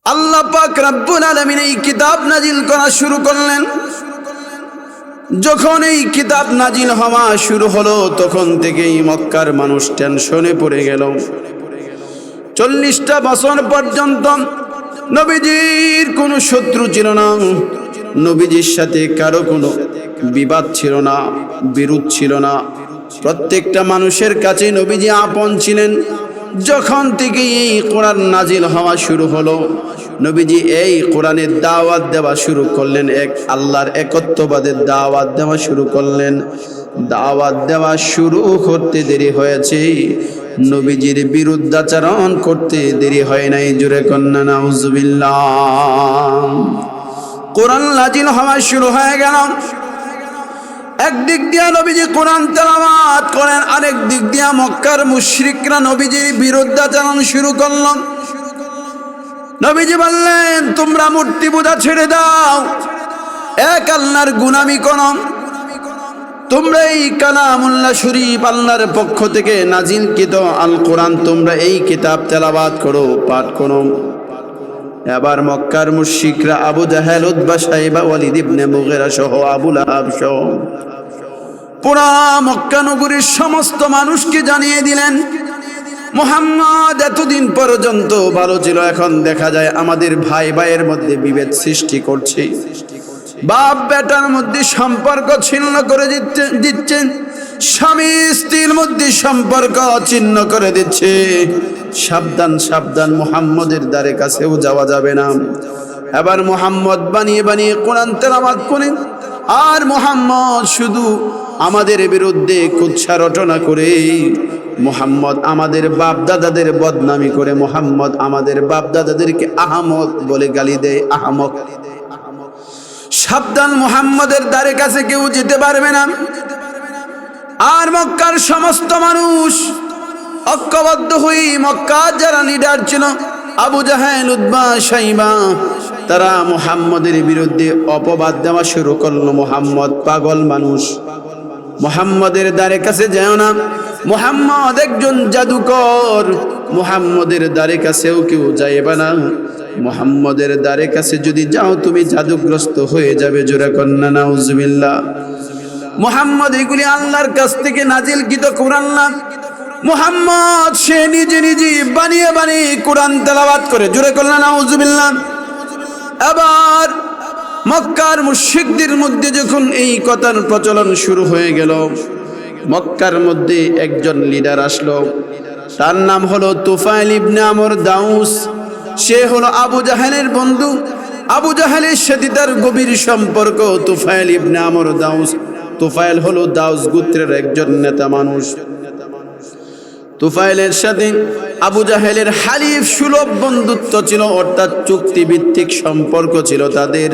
আল্লাহ পাক রব্বুল আলামিন এই কিতাব নাজিল করা শুরু করলেন। যখন এই কিতাব নাজিল হওয়া শুরু হলো তখন থেকেই মক্কার মানুষ টেনশনে পড়ে গেল। 40টা বছর পর্যন্ত নবীজির কোনো শত্রু ছিল না, নবীজির সাথে কারো কোনো বিবাদ ছিল না, বিরোধ ছিল না। প্রত্যেকটা মানুষের কাছে নবীজি আপন ছিলেন। যখন থেকে এই কোরআন নাজিল হওয়া শুরু হলো, নবীজি এই কোরআনের দাওয়াত দেওয়া শুরু করলেন, এক আল্লাহর একত্ববাদের দাওয়াত দেওয়া শুরু করলেন। দাওয়াত দেওয়া শুরু করতে দেরি হয়েছে, নবীজির বিরুদ্ধাচরণ করতে দেরি হয় নাই। জোরে কন্যা নাউজুবিল্লাহ। কোরআন নাজিল হওয়া শুরু হয়ে গেল। একদিক দিয়া নবীজি কোরআন তেলাওয়াত করেন, আরেক দিক দিয়া মক্কার মুশরিকরা নবীজির বিরুদ্ধাচরণ শুরু করল। নবীজি বললেন, তোমরা মূর্তি পূজা ছেড়ে দাও, এক আল্লাহর গুনামি করো। তোমরা এই কালামুল্লাহ শরীফ আল্লাহর পক্ষ থেকে নাজিলকৃত আল কোরআন, তোমরা এই কিতাব তেলাওয়াত করো, পাঠ করো। এবার মক্কার মুশরিকরা আবু জাহেল, উতবা, শাইবা, ওয়ালিদ ইবনে মুগীরা সহ, আবু লাহাব সহ পুরা মক্কা নগরীর সমস্ত মানুষকে জানিয়ে দিলেন, মুহাম্মদ এতদিন পর্যন্ত ভালো ছিল, এখন দেখা যায় আমাদের ভাই ভাইয়ের মধ্যে বিভেদ সৃষ্টি করছে, বাপ বেটার মধ্যে সম্পর্ক ছিন্ন করে দিচ্ছেন, স্বামী স্ত্রীর মধ্যে সম্পর্ক ছিন্ন করে দিচ্ছে। সাবধান সাবধান, মুহাম্মদের দ্বারে কাছেও যাওয়া যাবে না। এবার মুহাম্মদ বানিয়ে বানিয়ে কোরআন তেলাওয়াত করেন, আর মুহাম্মদ শুধু আমাদের বিরুদ্ধে কুৎসা রটনা করে, মুহাম্মদ আমাদের বাপ দাদাদের বদনামি করে, মুহাম্মদ আমাদের বাপ দাদাদেরকে আহমক বলে গালি দেয়, আহমক। সাবধান, মুহাম্মদের দ্বারে কাছে কেউ যেতে পারবে না। আর মক্কার সমস্ত মানুষ ঐক্যবদ্ধ হয়ে, মক্কার যারা লিডার ছিল আবু জাহেল, উতবা, শাইবা, তারা মুহাম্মদের বিরুদ্ধে অপবাদ দেওয়া শুরু করলো। মুহাম্মদ পাগল মানুষ, মুহাম্মদের দ্বারে কাছে যেও না, মুহাম্মদ একজন জাদুকর, মুহাম্মদের দ্বারে কাছেও কেউ যাইবে না, মুহাম্মদের দ্বারে কাছে যদি যাও তুমি জাদুগ্রস্ত হয়ে যাবে। জোরে কন্যা নাউজুবিল্লাহ। মুহাম্মদ এগুলি আল্লাহর কাছ থেকে নাজিলকৃত কোরআন না, মুহাম্মদ সে নিজে নিজে বানিয়ে বানিয়ে কোরআন তেলাওয়াত করে। জোরে কন্যা নাউজুবিল্লাহ। আবার মক্কার মুশরিকদের মধ্যে যখন এই কথার প্রচলন শুরু হয়ে গেল, মক্কার মধ্যে একজন লিডার আসলো, তার নাম হলো তুফাইল ইবনে আমর দাউস। সে হলো আবু জাহেলের বন্ধু, আবু জাহেলের সাথে তার গভীর সম্পর্ক। তুফাইল ইবনে আমর দাউস, তুফাইল হলো দাউস গোত্রের একজন নেতা মানুষ। তুফাইলের সাথে আবু জাহেলের হালিফ সুলভ বন্ধুত্ব ছিল, অর্থাৎ চুক্তিভিত্তিক সম্পর্ক ছিল তাদের।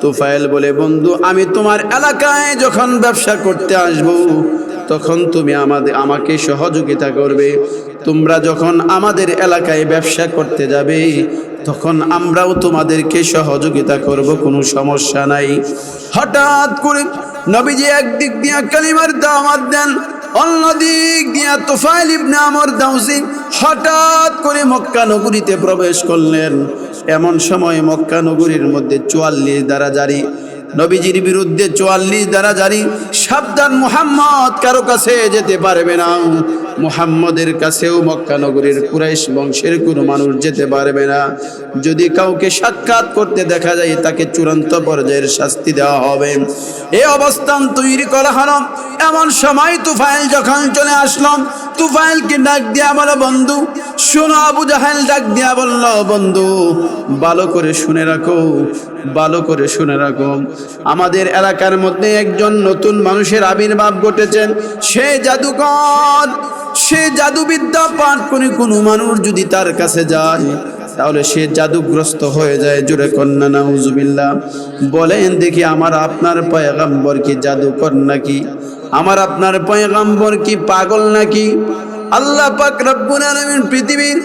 তুফাইল বলে, বন্ধু আমি তোমার এলাকায় যখন ব্যবসা করতে আসব তখন তুমি আমাকে সহযোগিতা করবে। তোমরা যখন আমাদের এলাকায় ব্যবসা করতে যাবে তখন আমরাও তোমাদেরকে সহযোগিতা করব, কোনো সমস্যা নাই। হঠাৎ করে নবীজি একদিক দিয়ে কালিমার দাওয়াত দেন, অন্যদিক দিয়া তুফাইল ইবনে আমর দাউসি হঠাৎ করে মক্কা নগরীতে প্রবেশ করলেন। এমন সময় মক্কা নগরীর মধ্যে 44 দ্বারা জারি, নবীজির বিরুদ্ধে 44 দ্বারা জারি। সাবধান, মুহাম্মদ কারো কাছে যেতে পারবে না, মুহাম্মদের কাছেও মক্কা নগরীর কুরাইশ বংশের কোনো মানুষ যেতে পারবে না। যদি কাউকে সাক্ষাৎ করতে দেখা যায় তাকে চূড়ান্ত পর্যায়ের শাস্তি দেওয়া হবে। এই অবস্থান তৈরি করা হলো। এমন সময় তুফাইল যখন চলে আসলাম, তুফাইলকে ডাক দিয়া বলো, বন্ধু শোনো। আবু জাহেল ডাক দিয়া বলল, বন্ধু ভালো করে শুনে রাখো, ভালো করে শুনে রাখো, আমাদের এলাকার মধ্যে একজন নতুন মানুষের আবির্ভাব ঘটেছেন। সে জাদুকর, সে জাদুবিদ্যা পাঠ করে কোনো মানুষ যদি তার কাছে যায় তাহলে সে জাদুগ্রস্ত হয়ে যায়। জোরে কন্যা নাউজুবিল্লাহ। বলেন দেখি, আমার আপনার পয়গম্বর কি জাদুকর নাকি? আমার আপনার পয়গম্বর কি পাগল নাকি? আল্লাহ পাক রব্বুল আলামিন পৃথিবীর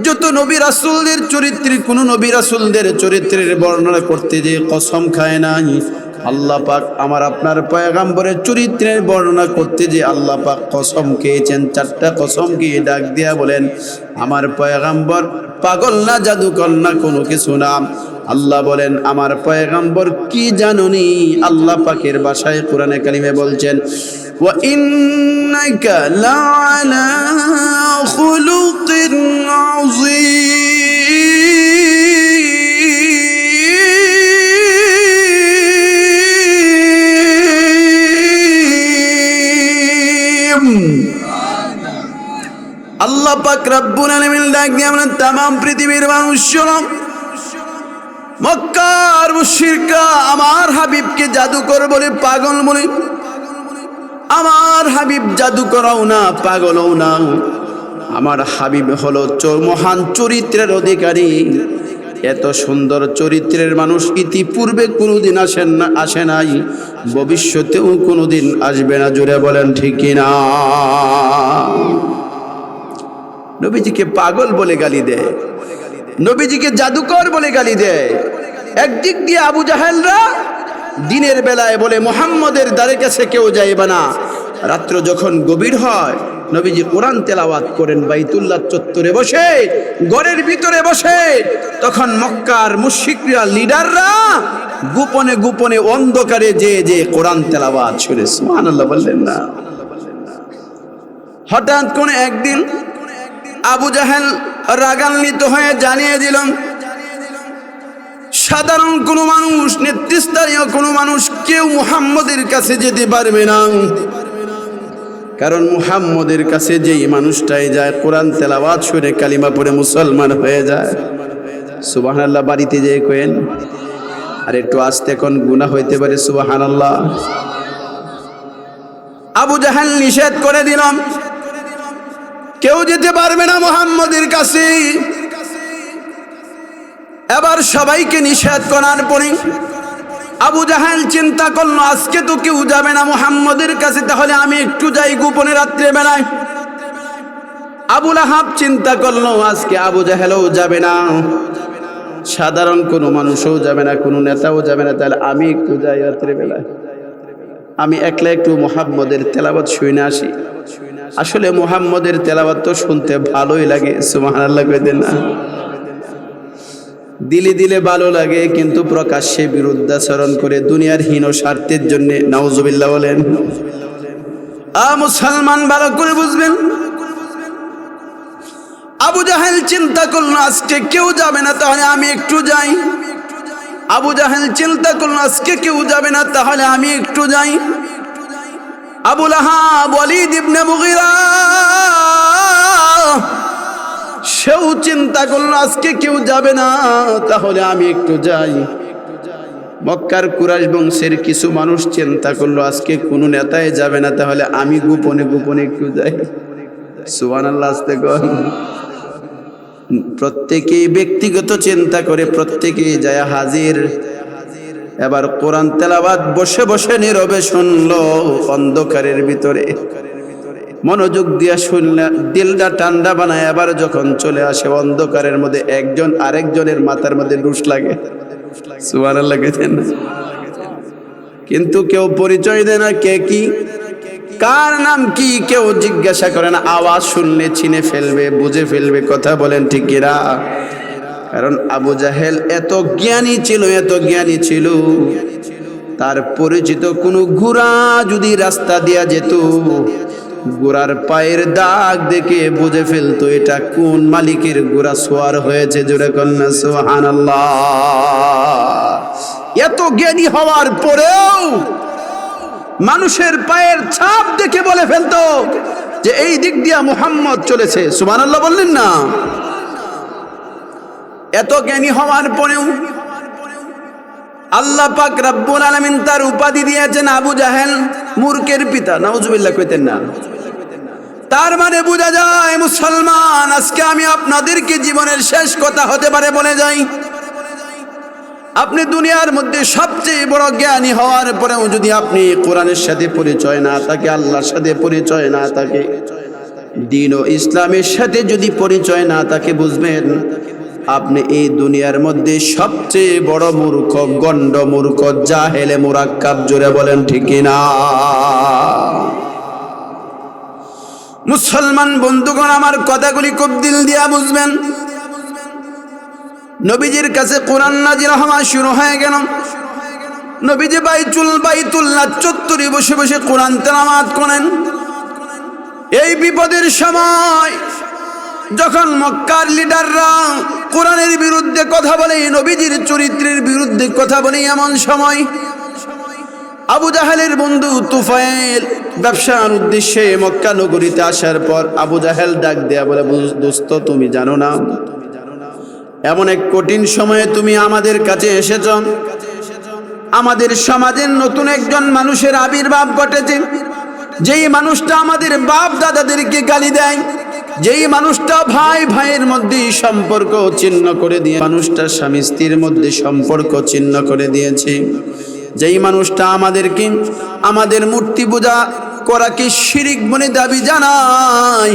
যত নবী রাসূলদের চরিত্রে, কোন নবী রাসূলদের চরিত্রের বর্ণনা করতে যে কসম খায় নাই, আল্লাহ পাক আমার আপনার পয়গম্বরের চরিত্রের বর্ণনা করতে যে আল্লাহ পাক কসম খেয়েছেন, 4টা কসম খেয়ে ডাক দিয়া বলেন আমার পয়গম্বর পাগল না, জাদুকর না, কোনো কিছু না। আল্লাহ বলেন আমার পয়গম্বর কি জানুনি? আল্লাহ পাকের ভাষায় কোরআনে কারিমে বলছেন ওয়া ইন্নাকা লাআলা খুলুকিন আযীম। আল্লাহ পাক রব্বুল আলামিন ডাক দিয়ে আমরা तमाम পৃথিবীর মানুষ শোনো, মক্কার মুশরিকরা আমার হাবিবকে জাদুকর বলে, পাগল বলে। আমার হাবিব জাদুকরও না, পাগলও না। আমার হাবিব হলো মহান চরিত্রের অধিকারী। এত সুন্দর চরিত্রের মানুষ ইতিপূর্বে কোনোদিন আসে নাই, ভবিষ্যতেও কোনোদিন আসবে না। জোরে বলেন ঠিক কিনা? নবীজিকে পাগল বলে গালি দেয়, নবীজিকে জাদুকর বলে গালি দেয়। একদিক দিয়ে আবু জাহেলরা দিনের বেলায় বলে মুহাম্মদের দ্বারে কাছে কেউ যাইবে না। রাত্র যখন গভীর হয় নবীজি কোরআন তেলাওয়াত করেন বাইতুল্লাহ চত্বরে বসে, ঘরের ভিতরে বসে। তখন মক্কার মুশরিকরা, লিডাররা গোপনে গোপনে অন্ধকারে যে কোরআন তেলাওয়াত শুনে। সুবহানাল্লাহ বললেন না? হঠাৎ করে একদিন আবু জাহেল রাগান্বিত হয়ে জানিয়ে দিলাম সাধারণ কোনো মানুষ, নেতৃস্থানীয় কোনো মানুষ কেউ মুহাম্মদের কাছে যেতে পারবে না। কারণ মুহাম্মদের কাছে যেই মানুষটাই যায় কোরআন তেলাওয়াত শুনে কালিমা পড়ে মুসলমান হয়ে যায়। সুবহানাল্লাহ বাড়িতে যেয়ে কইেন, আর একটু আস্তে কোন গুনাহ হইতে পারে। সুবহানাল্লাহ। আবু জাহেল নিষেধ করে দিলাম কেউ যেতে পারবে না মুহাম্মদের কাছে। এবার সবাইকে নিষেধ করার পরে আবু জাহেল চিন্তা করলো আজকে তো কেউ যাবে না মুহাম্মদের কাছে, তাহলে আমি একটু যাই গোপনে রাত্রে বেলায়। আবু লাহাব চিন্তা করলো আজকে আবু জাহেলও যাবে না, সাধারণ কোনো মানুষও যাবে না, কোনো নেতাও যাবে না, তাহলে আমি একটু যাই রাত্রে বেলায়, আমি একলা একটু মুহাম্মদের তেলাওয়াত শুনে আসি। আসলে মুহাম্মদের তেলাওয়াত তো শুনতে ভালোই লাগে। সুবহানাল্লাহ কইতেন না? দিলে দিলে ভালো লাগে, কিন্তু প্রকাশ্যে বিরুদ্ধাচরণ করে দুনিয়ার হীন স্বার্থের জন্য। নাউজুবিল্লাহ বলেন। মুসলমান ভালো করে বুঝবেন। আবু জাহেল চিন্তা করলো আজকে কেউ যাবে না, তাহলে আমি একটু যাই। আবু জাহেল চিন্তা করলো আজকে কেউ যাবে না, তাহলে আমি একটু যাই। আবু লাহাব ওয়ালিদ ইবনে মুগীরা সেও চিন্তা করলো আজকে কেউ যাবে না, তাহলে আমি একটু যাই। মক্কার কুরাইশ বংশের কিছু মানুষ চিন্তা করলো আজকে কোনো নেতাই যাবে না, তাহলে আমি গোপনে গোপনে একটু যাই। সুবহানাল্লাহ। আস্তে কর। প্রত্যেকেই ব্যক্তিগত চিন্তা করে প্রত্যেকেই যায় হাজির। এবার কোরআন তেলাওয়াত বসে বসে নীরবে শুনলো অন্ধকারের ভিতরে, মনোযোগ দিয়া শুনলে দিলটা ঠান্ডা বানায়। এবার যখন চলে আসে অন্ধকারের মধ্যে একজন আরেকজনের মাথার মধ্যে ডুস লাগে। সুবহানাল্লাহ গেছেন। কিন্তু কেউ পরিচয় দেয় না, কে কি, কার নাম কি, কেউ জিজ্ঞাসা করে না। আওয়াজ শুনলে চিনে ফেলবে, বুঝে ফেলবে। কথা বলেন ঠিক কিনা? কারণ আবু জাহেল এত জ্ঞানী ছিল, এত জ্ঞানী ছিল, তার পরিচিত কোনো ঘোড়া যদি রাস্তা দিয়া যেত, ঘোড়ার পায়ের দাগ দেখে বুঝে ফেলতো এটা কোন মালিকের ঘোড়া সওয়ার হয়েছে। জোরে কন্যা সুবহানাল্লাহ। এত জ্ঞানী হওয়ার পরেও মানুষের পায়ের ছাপ দেখে বলে ফেলতো যে এই দিক দিয়া মুহাম্মদ চলেছে। সুবহানাল্লাহ বললেন না? এত জ্ঞানী হওয়ার পরেও আল্লাহ পাক রব্বুল আলামিন তার উপাধি দিয়েছেন আবু জাহেল, মূর্খের পিতা। নাউজুবিল্লাহ কইতেন না? তার মানে বোঝা যায় মুসলমান, আজকে আমি আপনাদেরকে জীবনের শেষ কথা হতে পারে বলে যাই, আপনি দুনিয়ার মধ্যে সবচেয়ে বড় জ্ঞানী হওয়ার পরেও যদি আপনি কোরআনের সাথে পরিচয় না থাকে, আল্লাহর সাথে পরিচয় না থাকে, দ্বীন ও ইসলামের সাথে যদি পরিচয় না থাকে, বুঝবেন আপনি এই দুনিয়ার মধ্যে সবচেয়ে বড় মূর্খ, গণ্ড মূর্খ, জাহেলে মুরাক্কাব। জোরে বলেন ঠিক কিনা? মুসলমান বন্ধুগণ, আমার কথাগুলি খুব দিল দিয়া বুঝবেন। নবীজির কাছে কোরআন নাজিল হওয়া শুরু হয়ে গেল। নবীজি বাইতুল্লাহ চত্বরে বসে বসে কোরআন তেলাওয়াত করেন। এই বিপদের সময় যখন মক্কার লিডাররা কোরআনের বিরুদ্ধে কথা বলে, নবীজির চরিত্রের বিরুদ্ধে কথা বলে, এমন সময় আবু জাহেলের বন্ধু তুফাইল ব্যবসার উদ্দেশ্যে মক্কা নগরীতে আসার পর আবু জাহেল ডাক দেয়া বলে, দোস্ত তুমি জানো না এমন এক কঠিন সময়ে তুমি আমাদের কাছে এসেছ। আমাদের সমাজের নতুন একজন মানুষের আবির্ভাব ঘটেছে, যেই মানুষটা আমাদের বাপ দাদাদেরকে গালি দেয়, যেই মানুষটা ভাই ভাইয়ের মধ্যে সম্পর্ক ছিন্ন করে দিয়ে, মানুষটা স্বামী স্ত্রীর মধ্যে সম্পর্ক ছিন্ন করে দিয়েছে, যেই মানুষটা আমাদেরকে আমাদের মূর্তি পূজা করাকে শিরিক বলে দাবি জানায়,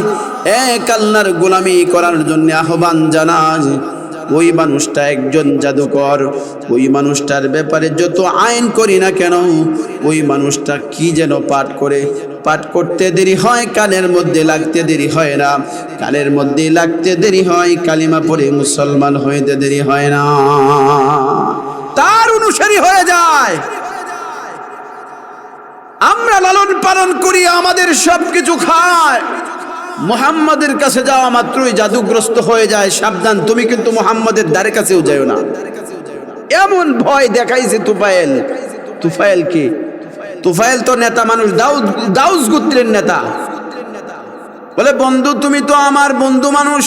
এক আল্লাহর গোলামি করার জন্য আহ্বান জানায়, ওই মানুষটা একজন জাদুকর। ওই মানুষটার ব্যাপারে যত আইন করি না কেন, ওই মানুষটা কি যেন পাঠ করতে দেরি হয়, কানের মধ্যে লাগতে দেরি হয় না, কানের মধ্যে লাগতে দেরি হয়, কালিমা পড়ে মুসলমান হইতে দেরি হয় না, তার অনুসারী হয়ে যায়। আমরা লালন পালন করি, আমাদের সবকিছু খায়, মুহাম্মাদের কাছে যাওয়া মাত্রই জাদুগ্রস্ত হয়ে যায়। সাবধান, তুমি কিন্তু মুহাম্মাদের দ্বারে কাছেও যাও না। এমন ভয় দেখাইছে তুফাইল কি? তুফাইল তো নেতা মানুষ, দাউস গোত্রের নেতা। বলে, বন্ধু তুমি তো আমার বন্ধু মানুষ,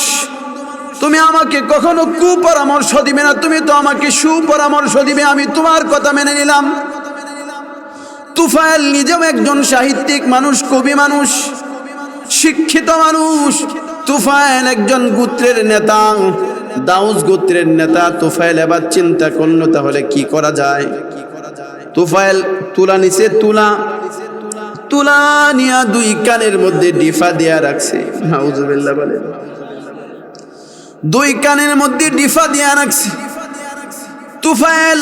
তুমি আমাকে কখনো কুপরামর্শ দিবে না, তুমি তো আমাকে সুপরামর্শ দিবে, আমি তোমার কথা মেনে নিলাম। তুফাইল নিজেও একজন সাহিত্যিক মানুষ, কবি মানুষ, শিক্ষিত মানুষ। তুফাইল একজন গোত্রের নেতা, দাউস গোত্রের নেতা। তুফাইল এবার চিন্তা করলো, তাহলে কি করা যায়। তুফাইল তুলা নিচে, তুলা নিয়া দুই কানের মধ্যে ডিফা দিয়া রাখছে। নাউজুবিল্লাহ বলে, দুই কানের মধ্যে ডিফা দিয়া রাখছে। তুফাইল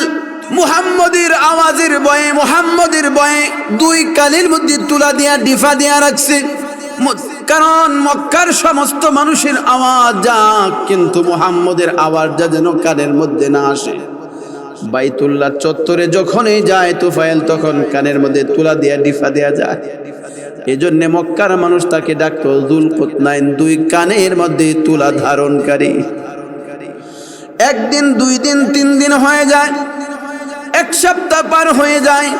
মুহাম্মদের আওয়াজের ভয়ে, মুহাম্মদের ভয়ে দুই কানের মধ্যে তুলা দিয়া ডিফা দিয়া রাখছে। কারণ মক্কার সমস্ত মানুষের আওয়াজ যাক, কিন্তু মুহাম্মদের আওয়াজটা যেন কানের মধ্যে না আসে। বাইতুল্লাহ চত্বরে যখনই যায় তুফাইল, তখন কানের মধ্যে তুলা দিয়া ডিফা দেয়া যায়। এজন্য মক্কার মানুষ তাকে ডাকতো যুলকুতনাইন, দুই কানের মধ্যে তুলা ধারণকারী। একদিন, দুই দিন, তিন দিন হয়ে যায়, এক সপ্তাহ পার হয়ে যায়।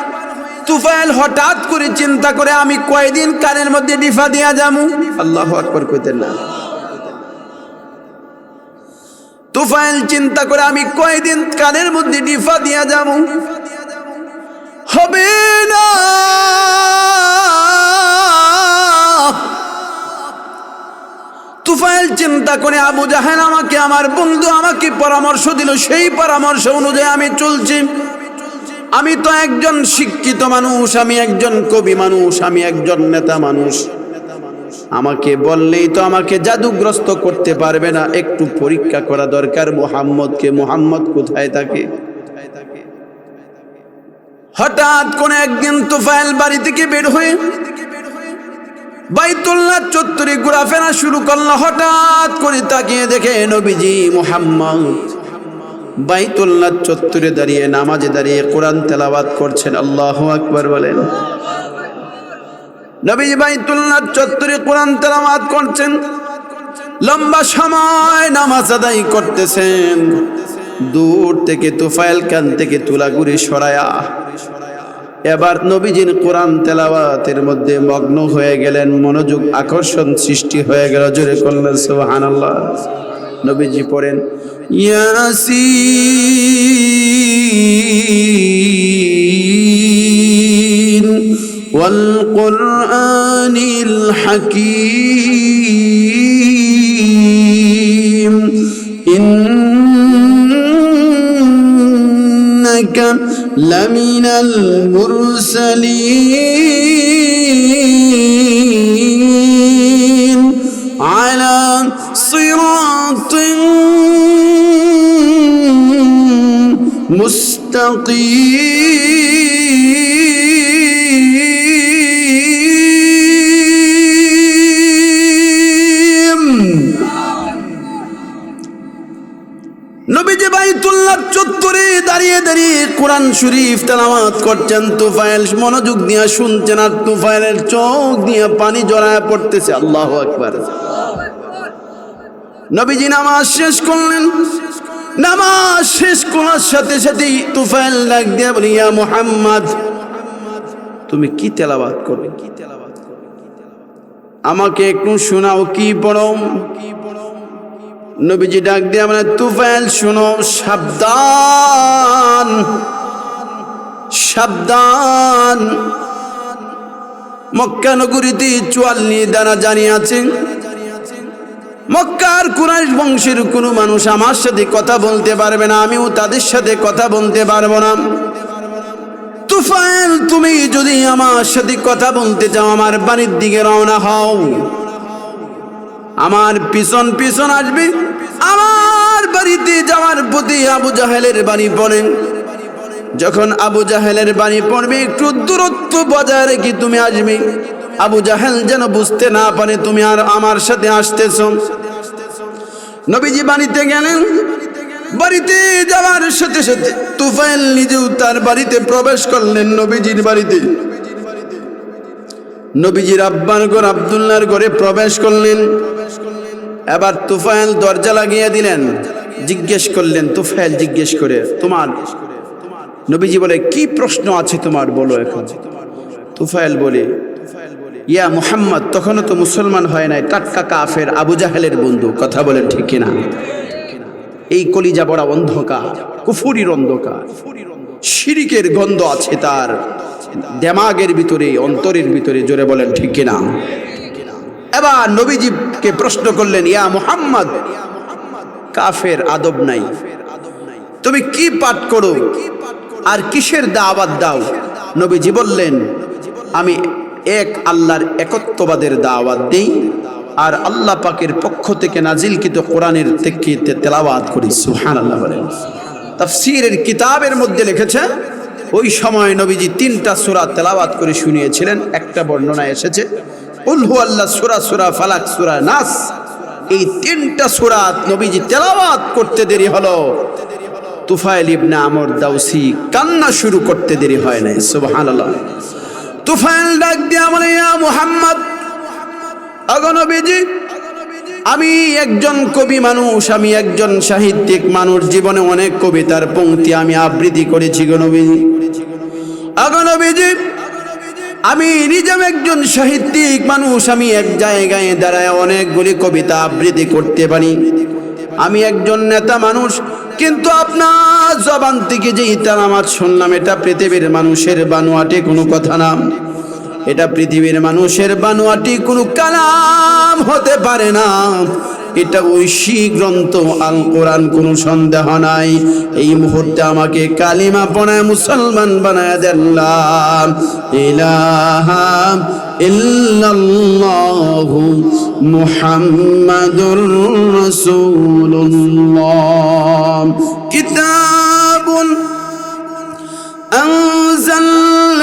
তুফাইল হঠাৎ করে চিন্তা করে, আমি কয়দিন কানের মধ্যে ডিফা দিয়া যামু। আল্লাহু আকবার কইতেন না? তুফাইল চিন্তা করে, আমি কয়দিন কানের মধ্যে ডিফা দিয়া যামু, হবে না। তুফাইল চিন্তা করে, আবু জাহেল আমাকে, আমার বন্ধু আমাকে পরামর্শ দিল, সেই পরামর্শ অনুযায়ী আমি চলছি। আমি তো একজন শিক্ষিত মানুষ, আমি একজন কবি মানুষ, আমি একজন নেতা মানুষ। আমাকে বললেই তো আমাকে জাদুগ্রস্ত করতে পারবে না, একটু পরীক্ষা করা দরকার মুহাম্মদকে, মুহাম্মদ কোথায় থাকে। হঠাৎ কোন একদিন তুফাইল বাড়ি থেকে বের হয়ে বাইতুল্লাহ চত্বরে ঘোরাফেরা শুরু করলো। হঠাৎ করে তাকিয়ে দেখে নবীজি মুহাম্মদ বাইতুল্লাহ চত্বরে দাঁড়িয়ে, নামাজে দাঁড়িয়ে কোরআন তেলাওয়াত করছেন। আল্লাহু আকবার বলেন। নবীজি বাইতুল্লাহ চত্বরে কোরআন তেলাওয়াত করছেন, লম্বা সময় নামাজ আদায় করতেছেন। দূর থেকে তুফাইল কান থেকে তুলাগুড়ি সরায়া এবার নবীজির কোরআন তেলাওয়াতের মধ্যে মগ্ন হয়ে গেলেন। মনোযোগ, আকর্ষণ সৃষ্টি হয়ে গেল। জোরে বললেন সুবহানাল্লাহ। নবীজি পড়েন, ইয়াসিন ওয়াল কুরআনিল হাকীম ইন্নাকা লামিনাল মুরসালিন আলা সিরাতিন মুস্তাকিম। নবীজি বাইতুল্লাহ চত্বরে দাঁড়িয়ে দাঁড়িয়ে কোরআন শরীফ তেলাওয়াত করছেন। তুফাইল মনোযোগ দিয়ে শুনছেন আর তুফাইলের চোখ দিয়ে পানি জড়ায় পড়তেছে। আল্লাহু আকবার। নবীজি নামাজ শেষ করলেন। নামাজ শেষ করার সাথে সাথেই তুফাইল ডাক দিয়ে বলি, ইয়া মুহাম্মদ, তুমি কি তেলাওয়াত করো? আমাকে একটু শোনাও, কি পড়ো? নবীজি ডাক দিয়ে বলেন, তুফাইল শোনো, সাবধান সাবধান। মক্কা নগরীতে 44 দ্বারা জানি আছে, মক্কার কুরাইশ বংশের কোনো মানুষ আমার সাথে কথা বলতে পারবে না, আমিও তাদের সাথে কথা বলতে পারবো না। তুফাইল, তুমি যদি আমার সাথে কথা বলতে চাও আমার বাড়ির দিকে রওনা হও, আমার পিছন পিছন আসবে। আমার বাড়িতে যাওয়ার পথে আবু জাহেলের বাড়ি পড়ে। যখন আবু জাহেলের বাড়ি পড়বে একটু দূরত্ব বজায় রেখে তুমি আসবে। আবু জাহেল যেন বুঝতে না পারে তুমি আর আমার সাথে আসতেছ। নবীজি বাড়িতে গেলেন। বাড়িতে যাওয়ার সাথে সাথে তুফাইল নিজেও তার বাড়িতে প্রবেশ করলেন, নবীজির বাড়িতে। নবীজির আব্বার ঘর আব্দুল্লাহর ঘরে প্রবেশ করলেন। এবার তুফাইল দরজা লাগিয়ে দিলেন। জিজ্ঞেস করলেন, তুফাইল জিজ্ঞেস করে, তোমার? নবীজি বলে, কি প্রশ্ন আছে তোমার, বলো এখন। তুফাইল বলে, ইয়া মুহাম্মদ, তখনও তো মুসলমান হয় নাই, টাটকা কাফের, আবু জাহেলের বন্ধু। কথা বলেন ঠিক কিনা? এই কলিজা বড়া অন্ধকার, কুফুরির অন্ধকার, শিরিকের গন্ধ আছে তার দেমাগের ভিতরে, অন্তরের ভিতরে। জোরে বলেন ঠিক কিনা? এবার নবীজিকে প্রশ্ন করলেন, ইয়া মুহাম্মদ, কাফের আদব নাই, তুমি কি পাঠ করো আর কিসের দাওয়াত দাও? নবীজি বললেন, আমি এক আল্লাহর একত্ববাদের দাওয়াত দেই আর আল্লাহ পাকের পক্ষ থেকে নাজিলকৃত কোরআনের থেকে তেলাওয়াত করি। সুবহানাল্লাহ বলেন। তাফসীরের কিতাবের মধ্যে লিখেছে, ওই সময় নবীজি 3টা সূরা তেলাওয়াত করে শুনিয়েছিলেন। একটা বর্ণনায় এসেছে কুল হুয়াল্লাহ সূরা, সূরা ফালাক, সূরা নাস। এই 3টা সূরা নবীজি তেলাওয়াত করতে দেরি হলো, তুফাইল ইবনে আমর দাউসি কান্না শুরু করতে দেরি হয় নাই। সুবহানাল্লাহ। তুফাইল ডাক দিয়া বলে, ইয়া মুহাম্মদ, ওগো নবীজি, আমি একজন কবি মানুষ, আমি একজন সাহিত্যিক মানুষ, জীবনে অনেক কবিতার পংক্তি আমি আবৃত্তি করেছি গো নবীজি। ওগো নবীজি, আমি নিজেও একজন সাহিত্যিক মানুষ, আমি এক জায়গায় দাঁড়ায় অনেকগুলি কবিতা আবৃত্তি করতে পারি। আমি একজন নেতা মানুষ, কিন্তু আপনার জবান থেকে যে তেলাওয়াত শুনলাম, এটা পৃথিবীর মানুষের বানোয়াটে কোনো কথা না, এটা পৃথিবীর মানুষের বানোয়াটি কোনো কালাম হতে পারে না, এটা ঐশী গ্রন্থ আল কোরআন, কোনো সন্দেহ নাই। এই মুহূর্তে আমাকে কালিমা পড়ায় মুসলমান বানায় দেন। লা ইলাহা ইল্লাল্লাহু মুহাম্মাদুর রাসূলুল্লাহ। কিতাবুন আনজালনাহু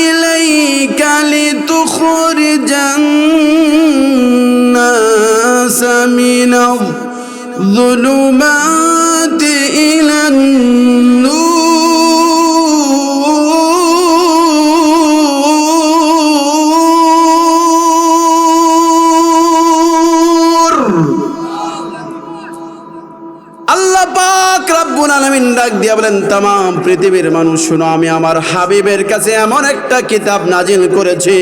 ইলাইকা লিতুখরিজান নাস মিনাল যুলুমাতি ইলান নূর। আল্লাহ পাক রব্বুল আলামিন ডাক দিয়া বলেন, तमाम পৃথিবীর মানুষ শুনো, আমি আমার হাবিবের কাছে এমন একটা কিতাব নাজিল করেছি,